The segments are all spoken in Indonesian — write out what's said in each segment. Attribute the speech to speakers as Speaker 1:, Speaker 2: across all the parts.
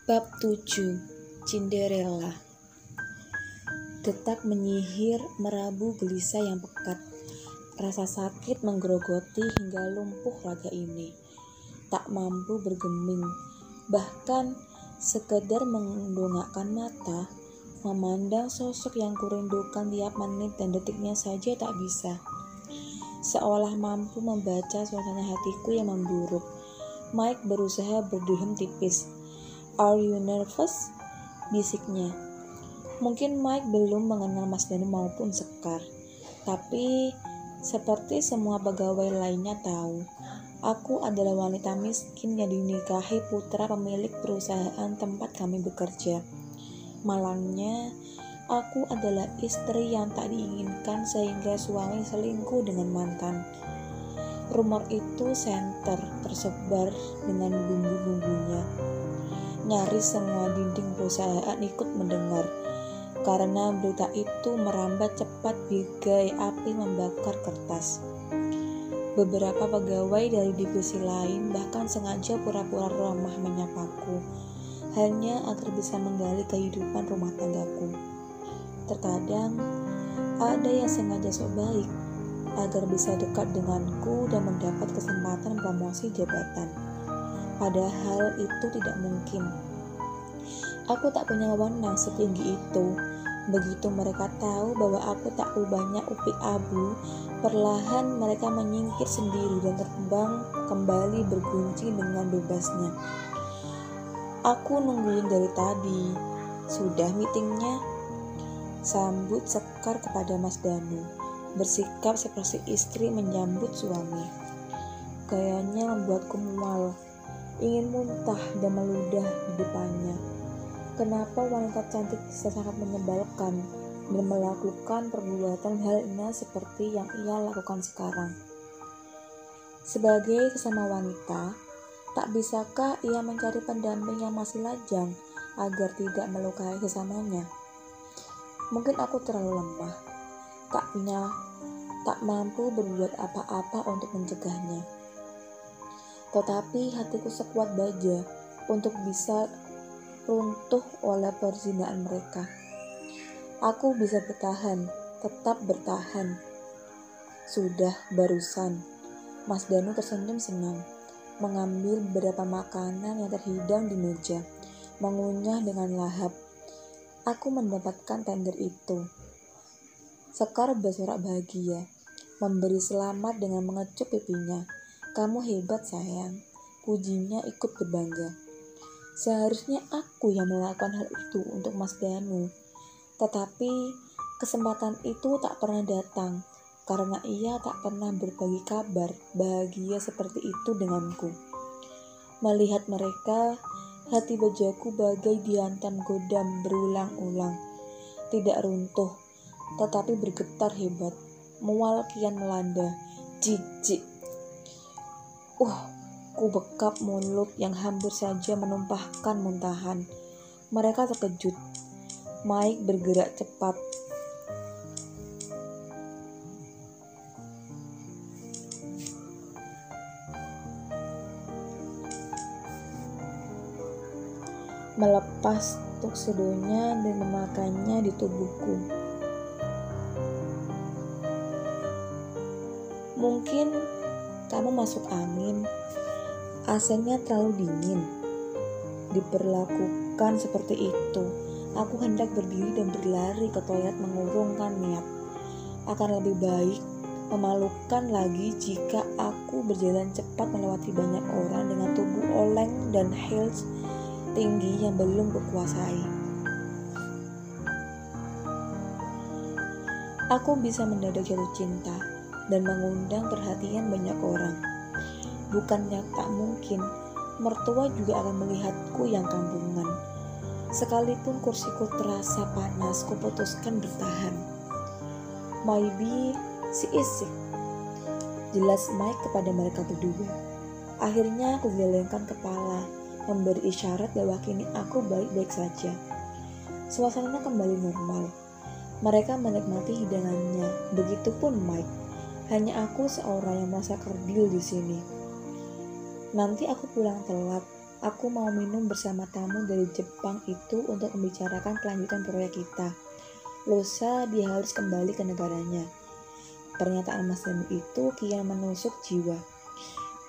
Speaker 1: Bab 7. Cinderella. Detak menyihir merabu gelisah yang pekat. Rasa sakit menggerogoti hingga lumpuh raga ini. Tak mampu bergeming, bahkan sekedar mendongakkan mata, memandang sosok yang kurindukan tiap menit dan detiknya saja tak bisa. Seolah mampu membaca suasana hatiku yang memburuk, Mike berusaha berdiam tipis. "Are you nervous?" bisiknya. Mungkin Mike belum mengenal Mas Danu maupun Sekar, tapi seperti semua pegawai lainnya tahu, aku adalah wanita miskin yang dinikahi putra pemilik perusahaan tempat kami bekerja. Malangnya, aku adalah istri yang tak diinginkan sehingga suami selingkuh dengan mantan. Rumor itu tersebar dengan bumbu-bumbunya. Nyaris semua dinding perusahaan ikut mendengar, karena berita itu merambat cepat bagai api membakar kertas. Beberapa pegawai dari divisi lain bahkan sengaja pura-pura ramah menyapaku, hanya agar bisa menggali kehidupan rumah tanggaku. Terkadang, ada yang sengaja sok baik, agar bisa dekat denganku dan mendapat kesempatan promosi jabatan. Padahal itu tidak mungkin. Aku tak punya wewenang setinggi itu. Begitu mereka tahu bahwa aku tak ubahnya upik abu, perlahan mereka menyingkir sendiri dan terbang kembali berguncing dengan bebasnya. "Aku nungguin dari tadi. Sudah meetingnya?" sambut Sekar kepada Mas Danu, bersikap seperti istri menyambut suami. Gayanya membuatku mual, ingin muntah dan meludah di depannya. Kenapa wanita cantik bisa sangat menyebalkan dan melakukan perbuatan hina seperti yang ia lakukan sekarang? Sebagai sesama wanita, tak bisakah ia mencari pendamping yang masih lajang agar tidak melukai sesamanya? Mungkin aku terlalu lemah, tak mampu berbuat apa-apa untuk mencegahnya. Tetapi hatiku sekuat baja untuk bisa runtuh oleh perzinahan mereka. Aku bisa bertahan, tetap bertahan. Sudah barusan, Mas Danu tersenyum senang, mengambil beberapa makanan yang terhidang di meja, mengunyah dengan lahap. Aku mendapatkan tender itu. Sekar bersorak bahagia, memberi selamat dengan mengecup pipinya. "Kamu hebat sayang," pujinya ikut berbangga. Seharusnya aku yang melakukan hal itu untuk Mas Danu. Tetapi kesempatan itu tak pernah datang, karena ia tak pernah berbagi kabar bahagia seperti itu denganku. Melihat mereka, hati bajaku bagai dihantam godam berulang-ulang. Tidak runtuh, tetapi bergetar hebat. Mual kian melanda. Jijik. Ku bekap mulut yang hampir saja menumpahkan muntahan. Mereka terkejut. Mike bergerak cepat. Melepas tuksedonya dan memakannya di tubuhku. "Mungkin kamu masuk angin. AC-nya terlalu dingin." Diperlakukan seperti itu, aku hendak berdiri dan berlari ke toilet mengurungkan niat. Akan lebih baik, memalukan lagi jika aku berjalan cepat melewati banyak orang dengan tubuh oleng dan heels tinggi yang belum kukuasai. Aku bisa mendadak jatuh cinta dan mengundang perhatian banyak orang. Bukannya tak mungkin, mertua juga akan melihatku yang kampungan. Sekalipun kursiku terasa panas, kuputuskan bertahan. "Maybe she is sick," jelas Mike kepada mereka berdua. Akhirnya aku gelengkan kepala, memberi isyarat bahwa kini aku baik-baik saja. Suasana kembali normal. Mereka menikmati hidangannya, begitupun Mike. Hanya aku seorang yang merasa kerdil di sini. Nanti aku pulang telat, Aku mau minum bersama tamu dari Jepang itu untuk membicarakan kelanjutan proyek kita. Lusa dia harus kembali ke negaranya. Pernyataan Mas Danu itu kian menusuk jiwa.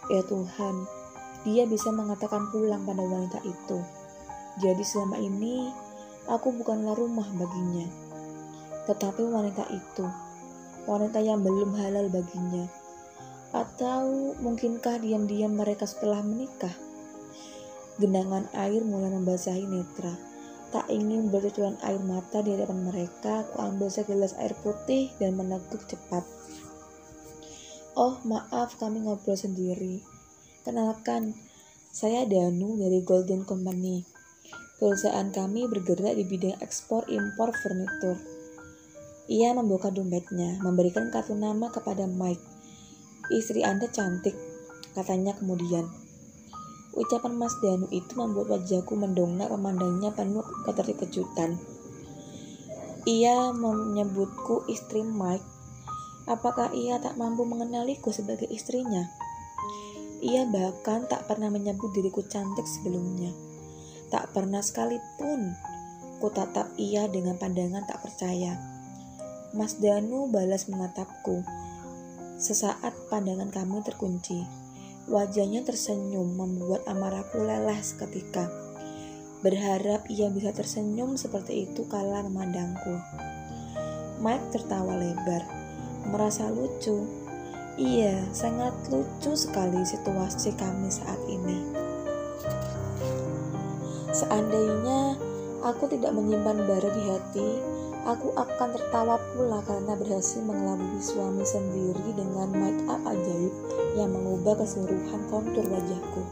Speaker 1: Ya Tuhan, dia bisa mengatakan pulang pada wanita itu. Jadi selama ini, aku bukanlah rumah baginya. Tetapi wanita itu, wanita yang belum halal baginya. Atau mungkinkah diam-diam mereka setelah menikah? Genangan air mulai membasahi netra. Tak ingin bercucuran air mata di hadapan mereka, aku ambil segelas air putih dan meneguk cepat. Oh maaf, kami ngobrol sendiri. Kenalkan, saya Danu dari Golden Company. Perusahaan kami bergerak di bidang ekspor impor furnitur. Ia membuka dompetnya, memberikan kartu nama kepada Mike. Istri Anda cantik, katanya kemudian. Ucapan Mas Danu itu membuat wajahku mendongak memandangnya penuh keterkejutan. Ia menyebutku istri Mike. Apakah ia tak mampu mengenaliku sebagai istrinya? Ia bahkan tak pernah menyebut diriku cantik sebelumnya. Tak pernah sekalipun ku tatap ia dengan pandangan tak percaya. Mas Danu balas menatapku. Sesaat pandangan kami terkunci. Wajahnya tersenyum membuat amarahku lelah seketika. Berharap ia bisa tersenyum seperti itu kala memandangku. Mike tertawa lebar. Merasa lucu. Iya, sangat lucu sekali situasi kami saat ini. Seandainya aku tidak menyimpan bara di hati, aku akan tertawa pula karena berhasil mengelabui suami sendiri dengan make up ajaib yang mengubah keseluruhan kontur wajahku.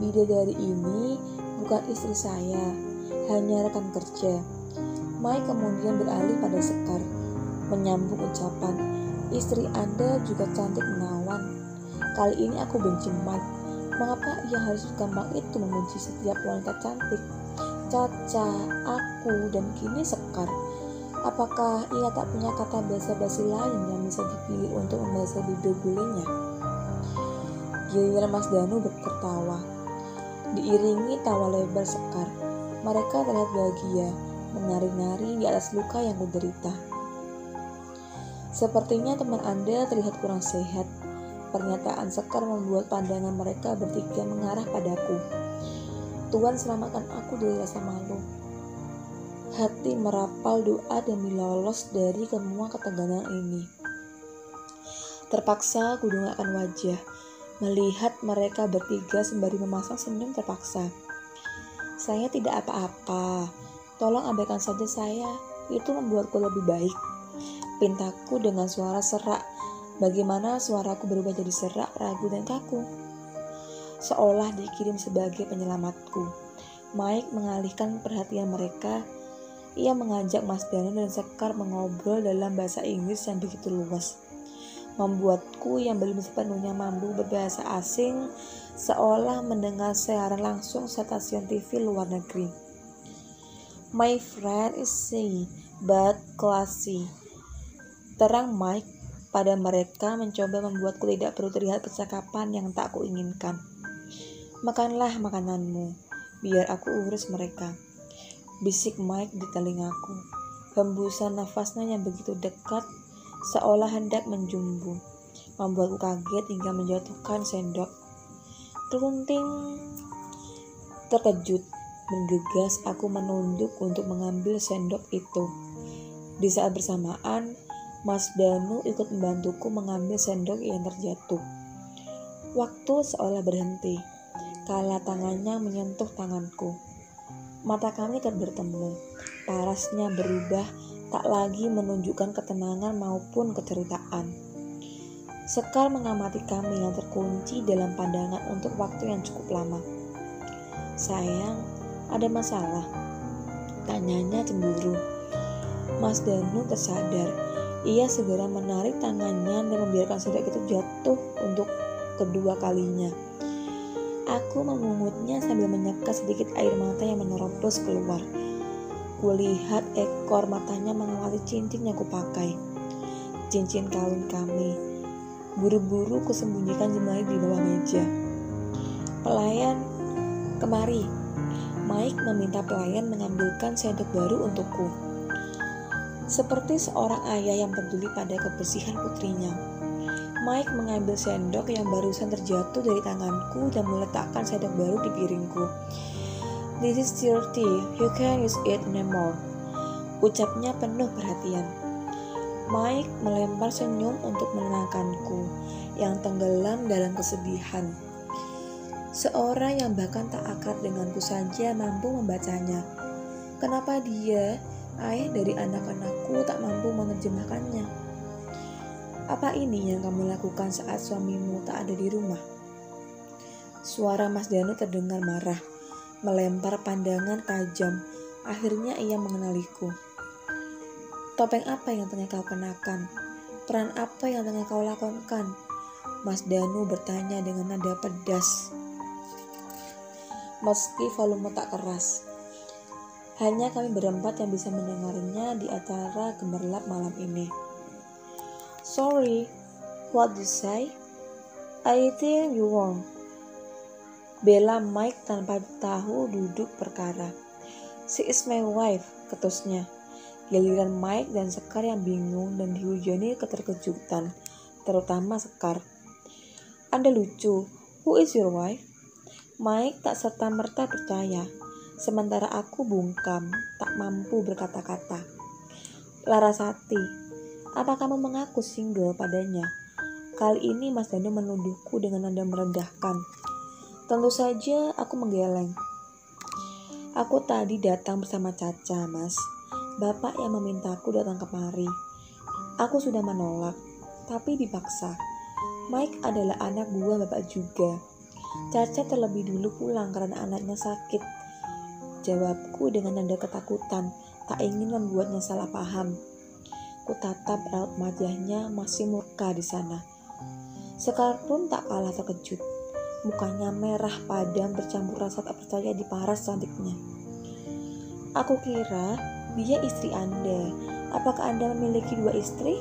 Speaker 1: Bidadari ini bukan istri saya, hanya rekan kerja. Mike kemudian beralih pada Sekar, menyambung ucapan, istri Anda juga cantik menawan. Kali ini aku benci Mike. Mengapa ia harus gampang itu memuji setiap wanita cantik? Caca, aku, dan kini Sekar. Apakah ia tak punya kata basa-basi lain yang bisa dipilih untuk membalas bibir gulingnya? Giliran Mas Danu tertawa. Diiringi tawa lebar Sekar. Mereka terlihat bahagia, menari-nari di atas luka yang kuderita. Sepertinya teman Anda terlihat kurang sehat. Pernyataan Sekar membuat pandangan mereka bertiga mengarah padaku. Tuhan selamatkan aku dari rasa malu. Hati merapal doa demi lolos dari semua ketegangan ini. Terpaksa aku dongakkan wajah, melihat mereka bertiga sembari memasang senyum terpaksa. Saya tidak apa-apa. Tolong abaikan saja saya. Itu membuatku lebih baik. Pintaku dengan suara serak. Bagaimana suaraku berubah jadi serak, ragu, dan kaku. Seolah dikirim sebagai penyelamatku. Mike mengalihkan perhatian mereka. Ia mengajak Mas Danu dan Sekar mengobrol dalam bahasa Inggris yang begitu luas. Membuatku yang belum sepenuhnya mampu berbahasa asing seolah mendengar siaran langsung stasiun TV luar negeri. My friend is shy but classy. Terang Mike pada mereka mencoba membuatku tidak perlu terlihat percakapan yang tak kuinginkan. Makanlah makananmu, biar aku urus mereka. Bisik Mike di telingaku. Hembusan nafasnya yang begitu dekat seolah hendak menjumbu, membuatku kaget hingga menjatuhkan sendok. Kelunting. Terkejut, bergegas aku menunduk untuk mengambil sendok itu. Di saat bersamaan, Mas Danu ikut membantuku mengambil sendok yang terjatuh. Waktu seolah berhenti, kala tangannya menyentuh tanganku. Mata kami bertemu, parasnya berubah, tak lagi menunjukkan ketenangan maupun keceritaan. Sekar mengamati kami yang terkunci dalam pandangan untuk waktu yang cukup lama. Sayang, ada masalah? Tanyanya cemburu. Mas Danu tersadar. Ia segera menarik tangannya dan membiarkan sendok itu jatuh untuk kedua kalinya. Aku memungutnya sambil menyeka sedikit air mata yang menerobos keluar. Kulihat ekor matanya mengawali cincin yang kupakai. Cincin kawin kami. Buru-buru kusembunyikan jemari di bawah meja. "Pelayan, kemari." Mike meminta pelayan mengambilkan sendok baru untukku. Seperti seorang ayah yang peduli pada kebersihan putrinya, Mike mengambil sendok yang barusan terjatuh dari tanganku dan meletakkan sendok baru di piringku. "This is dirty, you can't use it anymore," ucapnya penuh perhatian. Mike melempar senyum untuk menenangkanku yang tenggelam dalam kesedihan. Seorang yang bahkan tak akrab denganku saja mampu membacanya. Kenapa dia, ayah dari anak-anakku, tak mampu menerjemahkannya? "Apa ini yang kamu lakukan saat suamimu tak ada di rumah?" Suara Mas Danu terdengar marah, melempar pandangan tajam. Akhirnya ia mengenaliku. "Topeng apa yang tengah kau kenakan? Peran apa yang tengah kau lakukan?" Mas Danu bertanya dengan nada pedas. Meski volume tak keras, hanya kami berempat yang bisa mendengarnya di acara gemerlap malam ini. "Sorry, what did you say?" "I think you wrong," bela Mike tanpa tahu duduk perkara. "She is my wife," ketusnya. Giliran Mike dan Sekar yang bingung dan dihujani keterkejutan, terutama Sekar. "Anda lucu, who is your wife?" Mike tak serta-merta percaya, sementara aku bungkam, tak mampu berkata-kata. "Larasati, apa kamu mengaku single padanya?" Kali ini Mas Danu menuduhku dengan nada merendahkan. Tentu saja aku menggeleng. "Aku tadi datang bersama Caca, Mas. Bapak yang memintaku datang kemari. Aku sudah menolak, tapi dipaksa. Mike adalah anak buah Bapak juga. Caca terlebih dulu pulang karena anaknya sakit," jawabku dengan nada ketakutan, tak ingin membuatnya salah paham. Kutatap raut wajahnya masih murka di sana. Sekar pun tak kalah terkejut. Mukanya merah padam bercampur rasa tak percaya di paras cantiknya. "Aku kira dia istri Anda. Apakah Anda memiliki 2 istri?"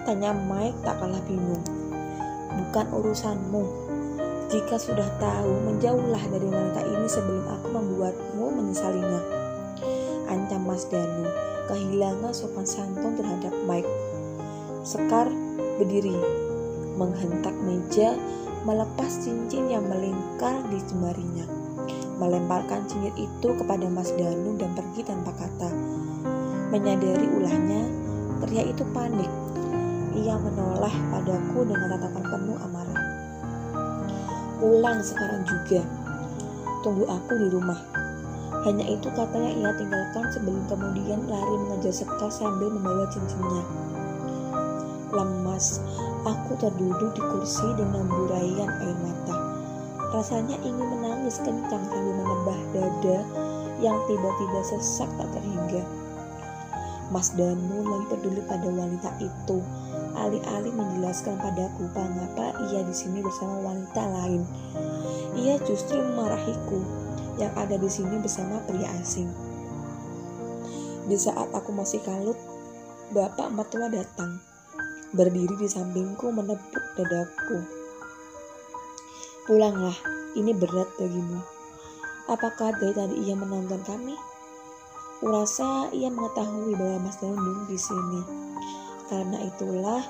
Speaker 1: tanya Mike tak kalah bingung. "Bukan urusanmu. Jika sudah tahu, menjauhlah dari wanita ini sebelum aku membuatmu menyesalinya," ancam Mas Danu, kehilangan sopan santun terhadap Mike. Sekar berdiri, menghentak meja, melepas cincin yang melingkar di jemarinya, melemparkan cincin itu kepada Mas Danu dan pergi tanpa kata. Menyadari ulahnya, pria itu panik. Ia menoleh padaku dengan tatapan penuh amarah. "Pulang sekarang juga. Tunggu aku di rumah." Hanya itu katanya ia tinggalkan sebelum kemudian lari mengejar Sekar sambil membawa cincinnya. Lemas, aku terduduk di kursi dengan buraian air mata. Rasanya ingin menangis kencang sambil menebah dada yang tiba-tiba sesak tak terhingga. Mas Danu lebih peduli pada wanita itu, alih-alih menjelaskan padaku mengapa ia di sini bersama wanita lain. Ia justru memarahiku yang ada di sini bersama pria asing. Di saat aku masih kalut, bapak mertua datang, berdiri di sampingku menepuk dadaku. "Pulanglah, ini berat bagimu." Apakah dari tadi ia menonton kami? Kurasa ia mengetahui bahwa Mas Danu di sini. Karena itulah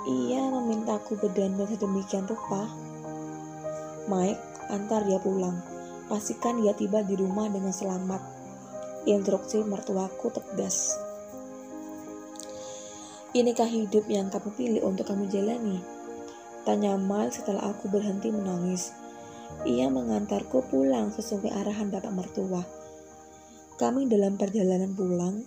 Speaker 1: ia memintaku berdandan sedemikian rupa. "Mike, antar dia pulang. Pastikan dia tiba di rumah dengan selamat," instruksi mertuaku tegas. "Inikah hidup yang kamu pilih untuk kamu jalani?" tanya Mike setelah aku berhenti menangis. Ia mengantarku pulang sesuai arahan bapak mertua. Kami dalam perjalanan pulang,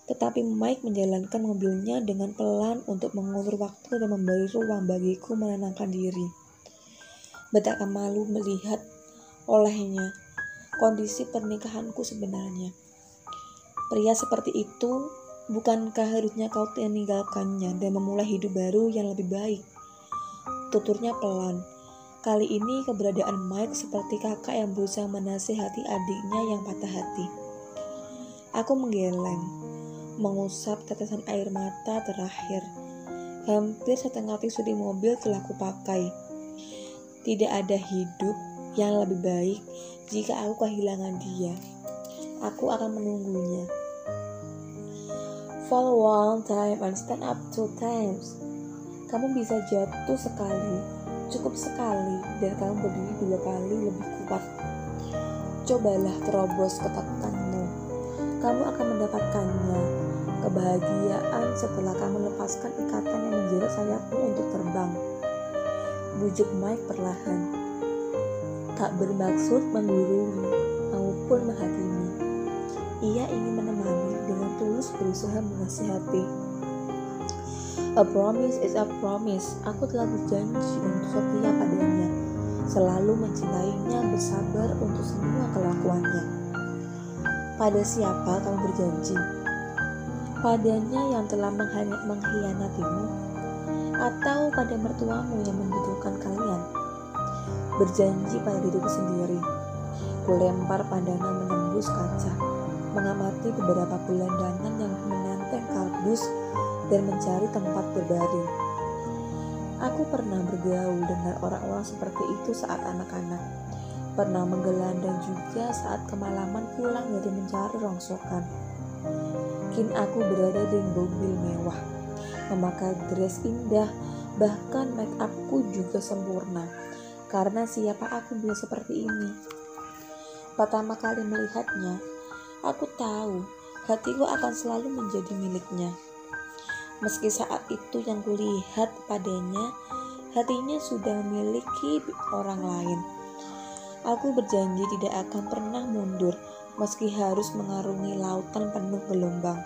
Speaker 1: tetapi Mike menjalankan mobilnya dengan pelan untuk mengulur waktu dan memberi ruang bagiku menenangkan diri. Betapa malu melihat olehnya kondisi pernikahanku sebenarnya. "Pria seperti itu, bukankah harusnya kau meninggalkannya dan memulai hidup baru yang lebih baik?" tuturnya pelan. Kali ini keberadaan Mike seperti kakak yang berusaha menasihati adiknya yang patah hati. Aku menggeleng, mengusap tetesan air mata terakhir. Hampir setengah tisu di mobil telah kupakai. Tidak ada hidup yang lebih baik jika aku kehilangan dia. Aku akan menunggunya. Fall one time and stand up two times. Kamu bisa jatuh sekali, cukup sekali, dan kamu berdiri 2 kali lebih kuat. Cobalah terobos ketakutanmu. Kamu akan mendapatkannya. Kebahagiaan setelah kamu lepaskan ikatan yang menjerat sayapmu untuk terbang. Bujuk Mike perlahan. Tak bermaksud menggurui maupun menghakimi. Ia ingin menemani dengan tulus berusaha menasihati. A promise is a promise. Aku telah berjanji untuk setia padanya, selalu mencintainya, bersabar untuk semua kelakuannya. Pada siapa kamu berjanji? Padanya yang telah mengkhianatimu, atau pada mertuamu yang membutuhkan kalian? Berjanji pada diriku sendiri. Kulempar pandangan menembus kaca, mengamati beberapa gelandangan yang menenteng kardus dan mencari tempat berbaring. Aku pernah bergaul dengan orang-orang seperti itu saat anak-anak. Pernah menggelandang juga saat kemalaman pulang dari mencari rongsokan. Kini aku berada di mobil mewah, memakai dress indah, bahkan make upku juga sempurna. Karena siapa aku bila seperti ini? Pertama kali melihatnya, aku tahu hatiku akan selalu menjadi miliknya. Meski saat itu yang kulihat padanya, hatinya sudah memiliki orang lain. Aku berjanji tidak akan pernah mundur, meski harus mengarungi lautan penuh gelombang.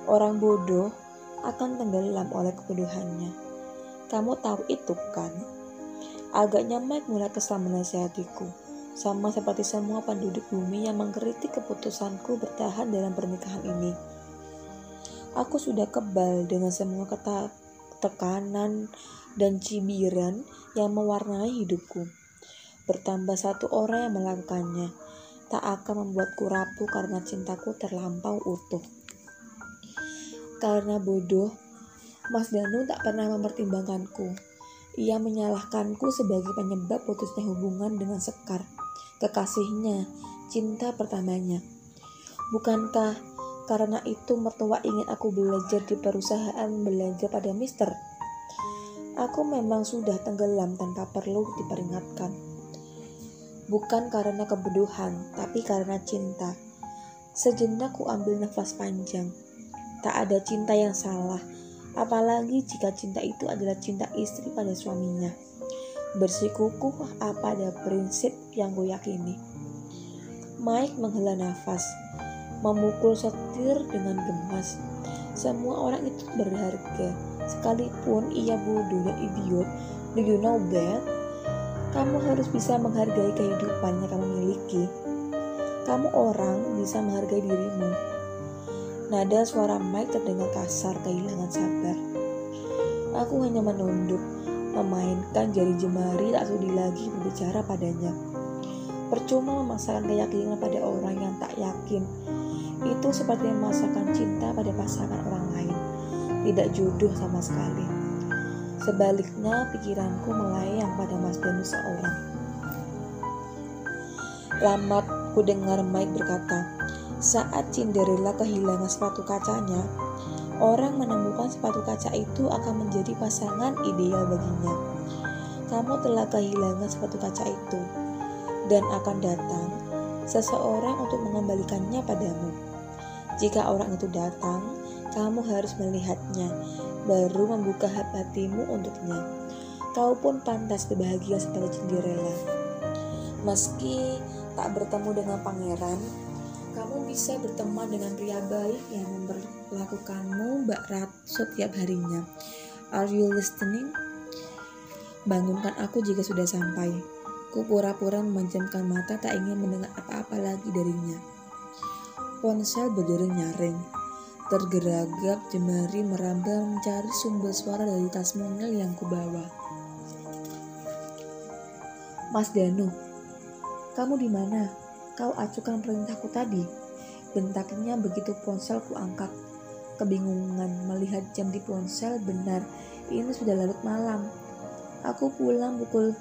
Speaker 1: Orang bodoh akan tenggelam oleh kebodohannya. Kamu tahu itu kan? Agaknya Mike mulai kesal menasihatiku, sama seperti semua penduduk bumi yang mengkritik keputusanku bertahan dalam pernikahan ini. Aku sudah kebal dengan semua tekanan dan cibiran yang mewarnai hidupku. Bertambah satu orang yang melakukannya, tak akan membuatku rapuh karena cintaku terlampau utuh. Karena bodoh, Mas Danu tak pernah mempertimbangkanku. Ia menyalahkanku sebagai penyebab putusnya hubungan dengan Sekar, kekasihnya, cinta pertamanya. Bukankah karena itu mertua ingin aku belajar di perusahaan belajar pada Mister? Aku memang sudah tenggelam tanpa perlu diperingatkan. Bukan karena kebodohan, tapi karena cinta. Sejenak ku ambil nafas panjang. Tak ada cinta yang salah, apalagi jika cinta itu adalah cinta istri pada suaminya. Bersikukuh pada prinsip yang ku yakini. Mike menghela nafas, memukul setir dengan gemas. Semua orang itu berharga, sekalipun ia bodoh dan idiot. Do you know that? Kamu harus bisa menghargai kehidupan yang kamu miliki. Kamu orang bisa menghargai dirimu. Nada suara Mike terdengar kasar, kehilangan sabar. Aku hanya menunduk, memainkan jari jemari, tak sudi lagi berbicara padanya. Percuma memaksakan keyakinan pada orang yang tak yakin. Itu seperti memaksakan cinta pada pasangan orang lain. Tidak jodoh sama sekali. Sebaliknya, pikiranku melayang pada Mas Danu seorang. Lambat ku dengar Mike berkata, saat Cinderella kehilangan sepatu kacanya, orang menemukan sepatu kaca itu akan menjadi pasangan ideal baginya. Kamu telah kehilangan sepatu kaca itu, dan akan datang seseorang untuk mengembalikannya padamu. Jika orang itu datang, kamu harus melihatnya, baru membuka hatimu untuknya. Kau pun pantas berbahagia seperti Cinderella. Meski tak bertemu dengan pangeran, kamu bisa berteman dengan pria baik yang memperlakukanmu bak ratu setiap harinya. Are you listening? Bangunkan aku jika sudah sampai. Ku pura-pura memejamkan mata, tak ingin mendengar apa-apa lagi darinya. Ponsel berdering nyaring. Tergeragap jemari meraba mencari sumber suara dari tas mungil yang kubawa. Mas Danu, kamu di mana? Kau acuhkan perintahku tadi. Bentaknya begitu ponsel ku angkat. Kebingungan melihat jam di ponsel. Benar, ini sudah larut malam. Aku pulang pukul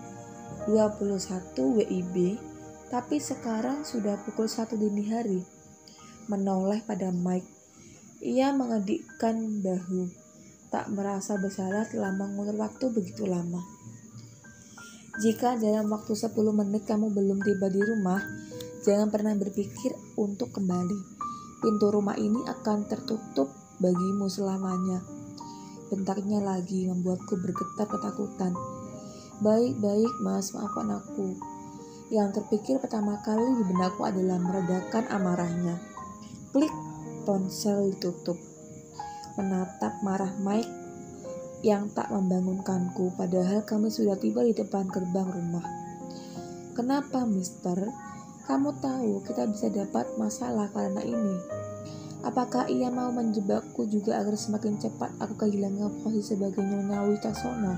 Speaker 1: 21 WIB, tapi sekarang sudah pukul 1 dini hari. Menoleh pada Mike. Ia mengedikkan bahu, tak merasa bersalah telah mengulur waktu begitu lama. Jika dalam waktu 10 menit kamu belum tiba di rumah, jangan pernah berpikir untuk kembali. Pintu rumah ini akan tertutup bagimu selamanya. Bentaknya lagi membuatku bergetar ketakutan. Baik-baik mas, maafkan aku. Yang terpikir pertama kali di benakku adalah meredakan amarahnya. Klik, ponsel ditutup. Menatap marah Mike yang tak membangunkanku, padahal kami sudah tiba di depan gerbang rumah. Kenapa, mister? Kamu tahu kita bisa dapat masalah karena ini. Apakah ia mau menjebakku juga agar semakin cepat aku kehilangan posisi sebagai Nyonya Wicaksono?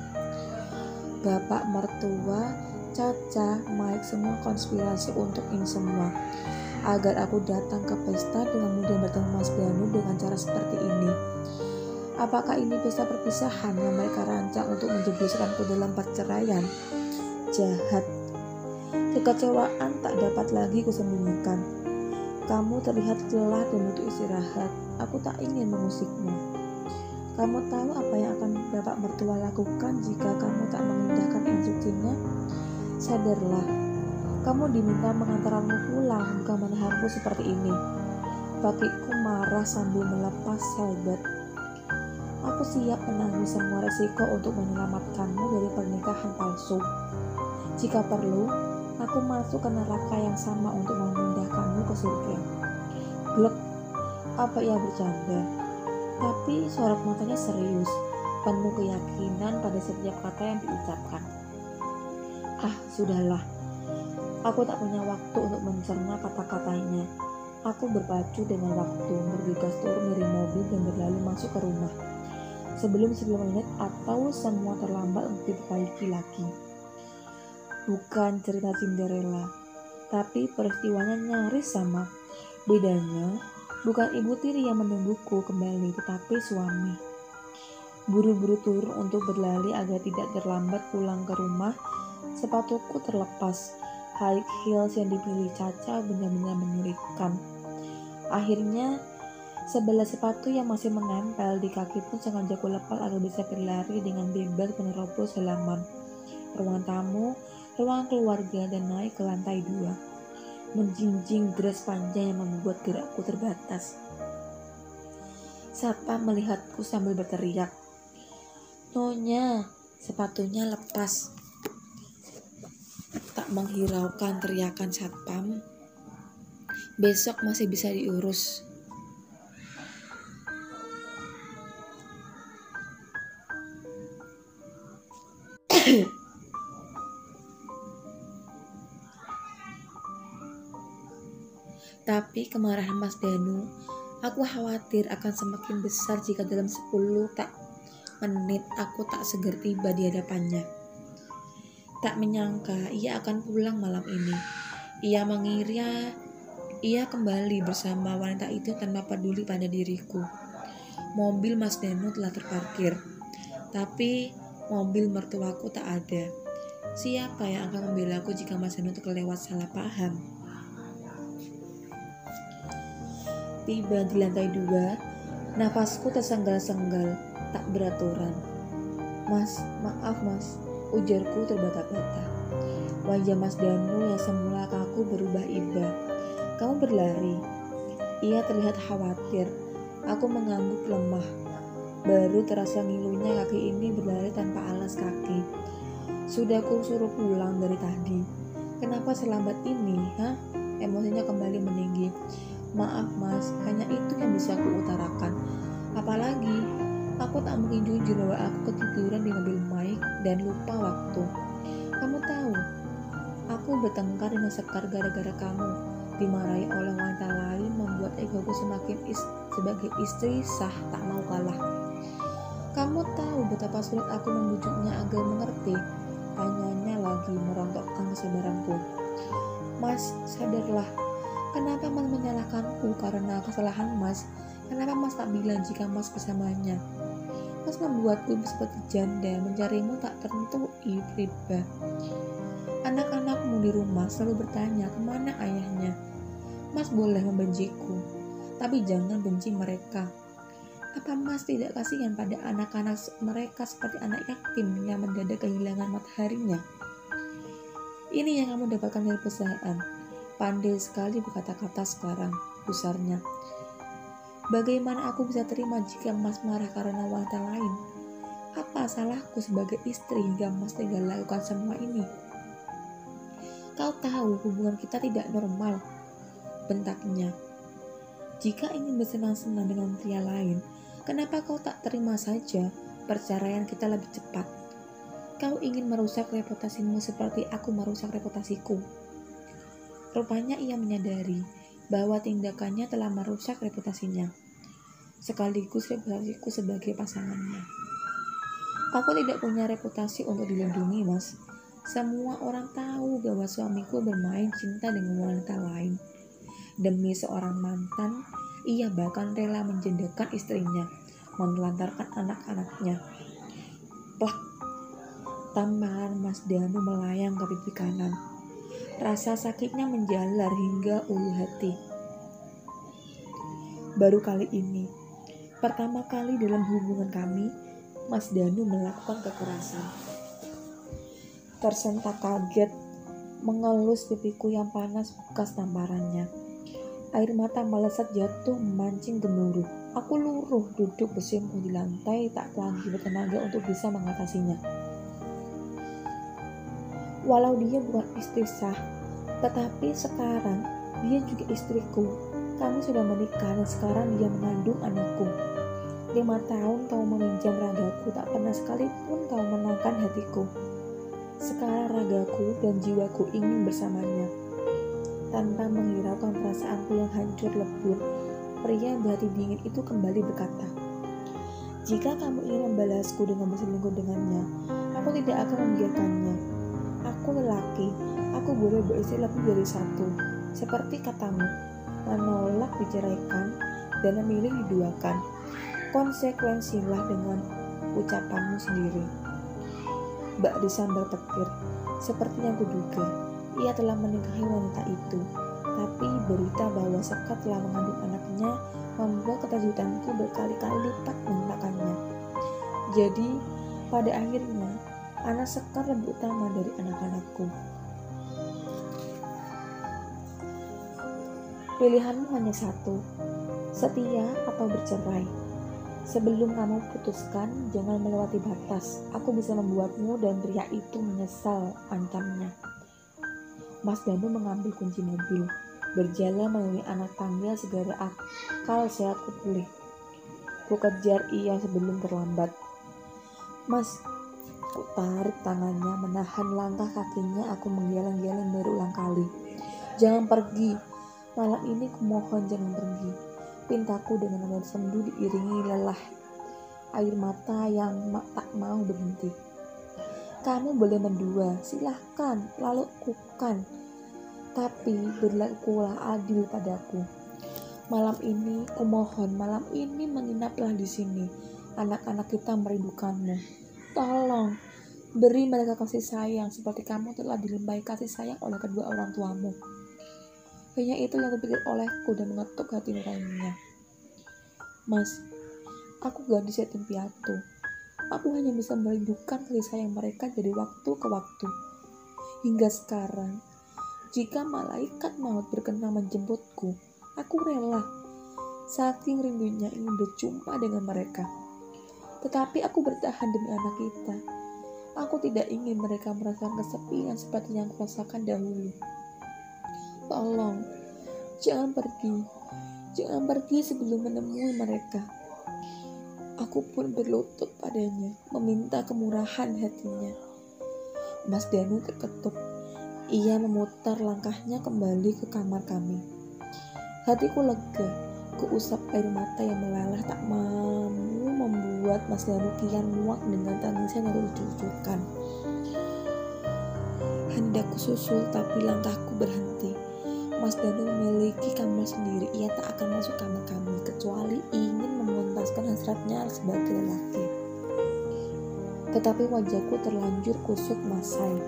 Speaker 1: Bapak mertua, Caca, Mike, semua konspirasi untuk ini semua. Agar aku datang ke pesta dan kemudian bertemu Mas Danu dengan cara seperti ini. Apakah ini pesta perpisahan yang mereka rancang untuk menjebloskanku dalam perceraian? Jahat. Kekecewaan tak dapat lagi kusembunyikan. Kamu terlihat lelah dan butuh istirahat. Aku tak ingin mengusikmu. Kamu tahu apa yang akan bapak mertua lakukan jika kamu tak mengindahkan instruksinya? Sadarlah. Kamu diminta mengantarkanmu pulang, bukan menahanku seperti ini. Pakiku marah sambil melepas selbat. Aku siap menanggung semua resiko untuk menyelamatkanmu dari pernikahan palsu. Jika perlu, aku masuk ke neraka yang sama untuk memindahkanmu ke surga. Glek, apa ia bercanda? Tapi sorot matanya serius, penuh keyakinan pada setiap kata yang diucapkan. Ah, sudahlah. Aku tak punya waktu untuk mencerna kata-katanya. Aku berpacu dengan waktu, bergegas turun dari mobil dan berlalu masuk ke rumah. Sebelum 10 menit atau semua terlambat untuk diperbaiki lagi. Bukan cerita Cinderella, tapi peristiwanya nyaris sama. Bedanya, bukan ibu tiri yang menungguku kembali, tetapi suami. Buru-buru turun untuk berlari agar tidak terlambat pulang ke rumah. Sepatuku terlepas. High heels yang dipilih Caca benar-benar menyulitkan. Akhirnya, sebelah sepatu yang masih menempel di kaki pun sengaja kulepas agar bisa berlari dengan bebas menerobos halaman, ruang tamu, ruang keluarga, dan naik ke lantai 2. Menjinjing dress panjang yang membuat gerakku terbatas. Satpam melihatku sambil berteriak, "Nyonya, sepatunya lepas." Tak menghiraukan teriakan satpam, besok masih bisa diurus. Tapi kemarahan Mas Danu, aku khawatir akan semakin besar jika dalam 10 menit aku tak segera tiba di hadapannya. Tak menyangka ia akan pulang malam ini. Ia mengira ia kembali bersama wanita itu tanpa peduli pada diriku. Mobil Mas Danu telah terparkir, tapi mobil mertuaku tak ada. Siapa yang akan membelaku jika Mas Danu terlewat salah paham? Tiba di lantai 2, nafasku tersenggal-senggal, tak beraturan. "Mas, maaf mas," ujarku terbata-bata. Wajah Mas Danu yang semula kaku berubah iba. "Kamu berlari?" Ia terlihat khawatir. Aku mengangguk lemah. Baru terasa ngilunya kaki ini berlari tanpa alas kaki. Sudah ku suruh pulang dari tadi. Kenapa selambat ini, ha? Emosinya kembali meninggi. "Maaf mas, hanya itu yang bisa aku utarakan. Apalagi, aku tak mungkin jujur bahwa aku ketiduran di mobil Mike dan lupa waktu. Kamu tahu, aku bertengkar dengan Sekar gara-gara kamu. Dimarahi oleh wanita lain membuat egoku semakin sebagai istri sah tak mau kalah. Kamu tahu betapa sulit aku membujuknya agar mengerti." Tanyanya lagi merontokkan kesabaranku. "Mas, sadarlah. Kenapa mas menyalahkanku karena kesalahan mas? Kenapa mas tak bilang jika mas bersamanya? Mas membuatku seperti janda, mencarimu tak tentu riba. Anak-anakmu di rumah selalu bertanya kemana ayahnya. Mas boleh membenciku, tapi jangan benci mereka. Apa Mas tidak kasihan pada anak-anak mereka seperti anak yatim yang mendadak kehilangan mataharinya? Ini yang kamu dapatkan dari perusahaan. Pandai sekali berkata-kata sekarang, usarnya. Bagaimana aku bisa terima jika Mas marah karena wanita lain? Apa salahku sebagai istri hingga Mas tega lakukan semua ini? Kau tahu hubungan kita tidak normal, bentaknya. Jika ingin bersenang-senang dengan pria lain, kenapa kau tak terima saja perceraian kita lebih cepat? Kau ingin merusak reputasimu seperti aku merusak reputasiku. Rupanya ia menyadari bahwa tindakannya telah merusak reputasinya, sekaligus reputasiku sebagai pasangannya. Aku tidak punya reputasi untuk dilindungi, Mas. Semua orang tahu bahwa suamiku bermain cinta dengan wanita lain. Demi seorang mantan, ia bahkan rela menjendakkan istrinya, menelantarkan anak-anaknya. Plak! Tamparan Mas Danu melayang ke pipi kanan. Rasa sakitnya menjalar hingga ulu hati. Baru kali ini, pertama kali dalam hubungan kami, Mas Danu melakukan kekerasan. Tersentak kaget, mengelus pipiku yang panas bekas tamparannya. Air mata melesat jatuh memancing gemuruh. Aku luruh duduk bersimpuh di lantai, tak lagi bertenaga untuk bisa mengatasinya. Walau dia bukan istri sah, tetapi sekarang dia juga istriku. Kami sudah menikah dan sekarang dia mengandung anakku. 5 tahun kau meminjam ragaku, tak pernah sekalipun kau menangkan hatiku. Sekarang ragaku dan jiwaku ingin bersamanya. Tanpa menghiraukan perasaanku yang hancur lebur, pria berhati dingin itu kembali berkata, "Jika kamu ingin membalasku dengan berselingkuh dengannya, aku tidak akan membiarkannya. Aku lelaki, aku boleh beristri lebih dari satu. Seperti katamu, menolak diceraikan dan memilih diduakan. Konsekuensilah dengan ucapanmu sendiri." Bak disambal petir, seperti yang kuduga, ia telah menikahi wanita itu. Tapi berita bahwa Sekar telah mengandung anaknya membuat keterkejutanku berkali-kali lipat mengatakannya. Jadi, pada akhirnya, anak Sekar lebih utama dari anak-anakku. Pilihanmu hanya satu, setia atau bercerai. Sebelum kamu putuskan, jangan melewati batas. Aku bisa membuatmu dan pria itu menyesal, ancamnya. Mas Danu mengambil kunci mobil, berjalan melalui anak tangga segera akal sehatku pulih. Ku kejar ia sebelum terlambat. Mas, ku tarik tangannya, menahan langkah kakinya. Aku menggeleng-geleng berulang kali. Jangan pergi. Malam ini kumohon jangan pergi. Pintaku dengan nada sendu diiringi lelah air mata yang tak mau berhenti. Kamu boleh mendua, silahkan, lakukan. Tapi berlakulah adil padaku. Malam ini kumohon, malam ini menginaplah di sini. Anak-anak kita merindukanmu. Tolong, beri mereka kasih sayang seperti kamu telah dilimpahi kasih sayang oleh kedua orang tuamu. Hanya itu yang terpikir olehku dan mengetuk hati nuraninya. Mas, aku gadis yatim piatu. Aku hanya bisa merindukan kasih sayang mereka dari waktu ke waktu. Hingga sekarang, jika malaikat maut berkenan menjemputku, aku rela. Saking rindunya ingin berjumpa dengan mereka. Tetapi aku bertahan demi anak kita. Aku tidak ingin mereka merasakan kesepian seperti yang kurasakan dahulu. Tolong, jangan pergi. Jangan pergi sebelum menemui mereka. Aku pun berlutut padanya, meminta kemurahan hatinya. Mas Danu terketuk. Ia memutar langkahnya kembali ke kamar kami. Hatiku lega. Kuusap air mata yang meleleh tak mau membuat Mas Danu kian muak dengan tangisan yang kucucurkan. Hendak kususul, tapi langkahku berhenti. Mas Danu memiliki kamar sendiri. Ia tak akan masuk kamar kami kecuali ingin memuaskan hasratnya sebagai lelaki. Tetapi wajahku terlanjur kusut masai.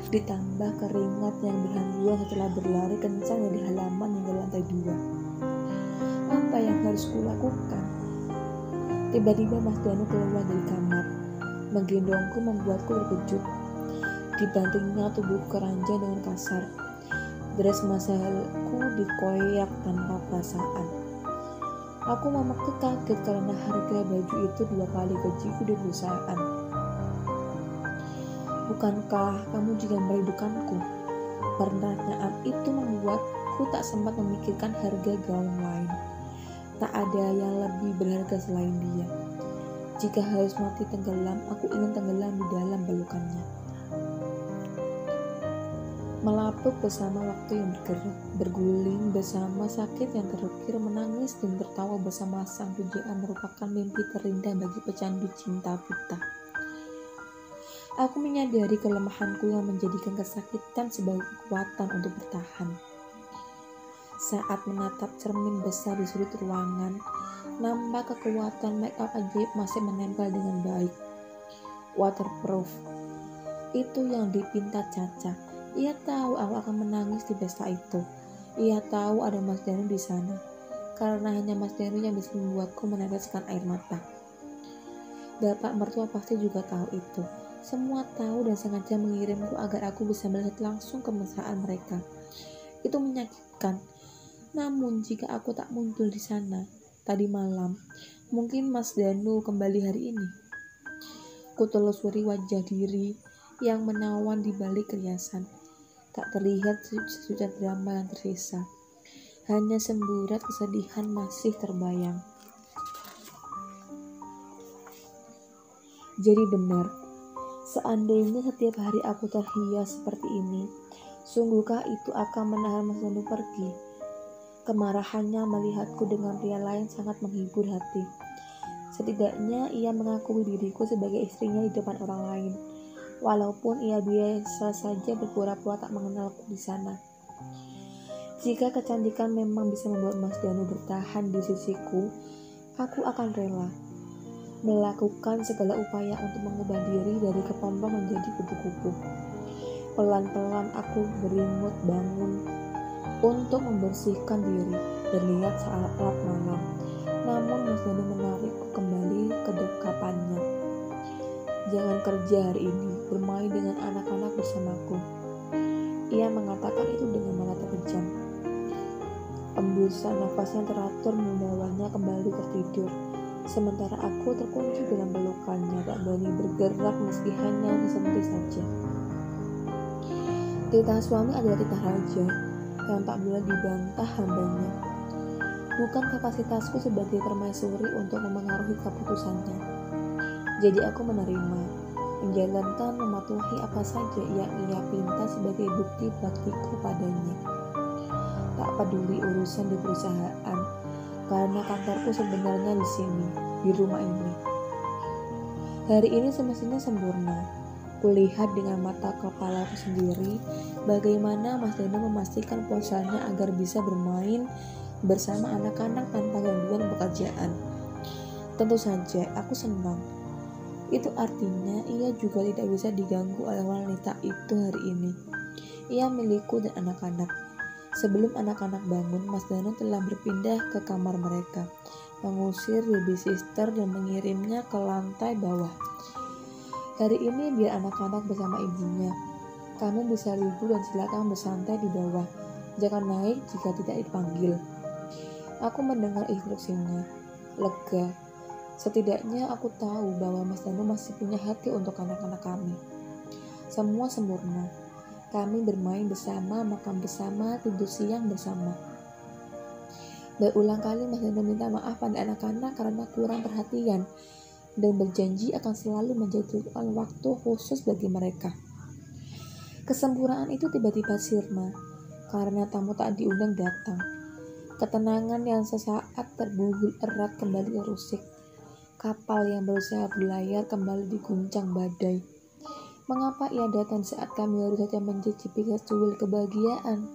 Speaker 1: ditambah keringat yang berhamburan setelah berlari kencang dari halaman hingga lantai 2. Apa yang harus kulakukan? Tiba-tiba Mas Danu keluar dari kamar. Menggendongku membuatku terkejut. Dibantingnya tubuhku keranjang dengan kasar. Dress masalku dikoyak tanpa perasaan. Aku memakai kaget karena harga baju itu 2 kali gajiku di perusahaan. Bukankah kamu juga merindukanku? Pertanyaan itu membuatku tak sempat memikirkan harga gaun lain. Tak ada yang lebih berharga selain dia. Jika harus mati tenggelam, aku ingin tenggelam di dalam pelukannya. Melapuk bersama waktu yang bergerak, berguling bersama sakit yang terukir, menangis dan tertawa bersama sang pujaan merupakan mimpi terindah bagi pecandu cinta buta. Aku menyadari kelemahanku yang menjadikan kesakitan sebagai kekuatan untuk bertahan. Saat menatap cermin besar di sudut ruangan, nampak kekuatan make up ajaib masih menempel dengan baik. Waterproof. Itu yang dipinta Caca. Ia tahu aku akan menangis di pesta itu. Ia tahu ada Mas Danu di sana. Karena hanya Mas Danu yang bisa membuatku meneteskan air mata. Bapak mertua pasti juga tahu itu. Semua tahu dan sengaja mengirimku agar aku bisa melihat langsung kemesraan mereka. Itu menyakitkan. Namun jika aku tak muncul di sana tadi malam, mungkin Mas Danu kembali hari ini. Kutelusuri wajah diri yang menawan di balik riasan. Tak terlihat sesudah drama yang tersisa. Hanya semburat kesedihan masih terbayang. Jadi benar. Seandainya setiap hari aku terhias seperti ini, sungguhkah itu akan menahan Mas Danu pergi? Kemarahannya melihatku dengan pria lain sangat menghibur hati. Setidaknya ia mengakui diriku sebagai istrinya di depan orang lain, walaupun ia biasa saja berpura-pura tak mengenalku di sana. Jika kecantikan memang bisa membuat Mas Danu bertahan di sisiku, aku akan rela melakukan segala upaya untuk mengubah diri dari kepompong menjadi kupu-kupu. Pelan-pelan aku berimut bangun untuk membersihkan diri, berniat saat malam. Namun Mas Danu menarikku kembali ke dekapannya. Jangan kerja hari ini, bermain dengan anak-anak bersamaku. Ia mengatakan itu dengan mata terpejam. Embusan nafasnya teratur membawanya kembali tertidur. Sementara aku terkunci dalam pelukannya, tak berani bergerak meski hanya disentuh saja. Titah suami adalah titah raja yang tak boleh dibantah hambanya. Bukan kapasitasku sebagai permaisuri untuk memengaruhi keputusannya. Jadi aku menerima, menjalankan, mematuhi apa saja yang ia pinta sebagai bukti baktiku padanya. Tak peduli urusan di perusahaan, karena kantorku sebenarnya di sini, di rumah ini. Hari ini semestinya sempurna. Kulihat dengan mata kepalaku sendiri bagaimana Mas Danu memastikan ponselnya agar bisa bermain bersama anak-anak tanpa gangguan pekerjaan. Tentu saja aku senang. Itu artinya ia juga tidak bisa diganggu oleh wanita itu hari ini. Ia milikku dan anak-anak. Sebelum anak-anak bangun, Mas Danu telah berpindah ke kamar mereka, mengusir babysitter dan mengirimnya ke lantai bawah. Hari ini biar anak-anak bersama ibunya. Kamu bisa libur dan silakan bersantai di bawah. Jangan naik jika tidak dipanggil. Aku mendengar instruksinya. Lega. Setidaknya aku tahu bahwa Mas Danu masih punya hati untuk anak-anak kami. Semua sempurna. Kami bermain bersama, makan bersama, tidur siang bersama. Berulang kali Mas Danu minta maaf pada anak-anak karena kurang perhatian dan berjanji akan selalu menjatuhkan waktu khusus bagi mereka. Kesempurnaan itu tiba-tiba sirna karena tamu tak diundang datang. Ketenangan yang sesaat terbumbul erat kembali terusik. Kapal yang berusaha berlayar kembali diguncang badai. Mengapa ia datang saat kami baru saja mencicipi secuil kebahagiaan?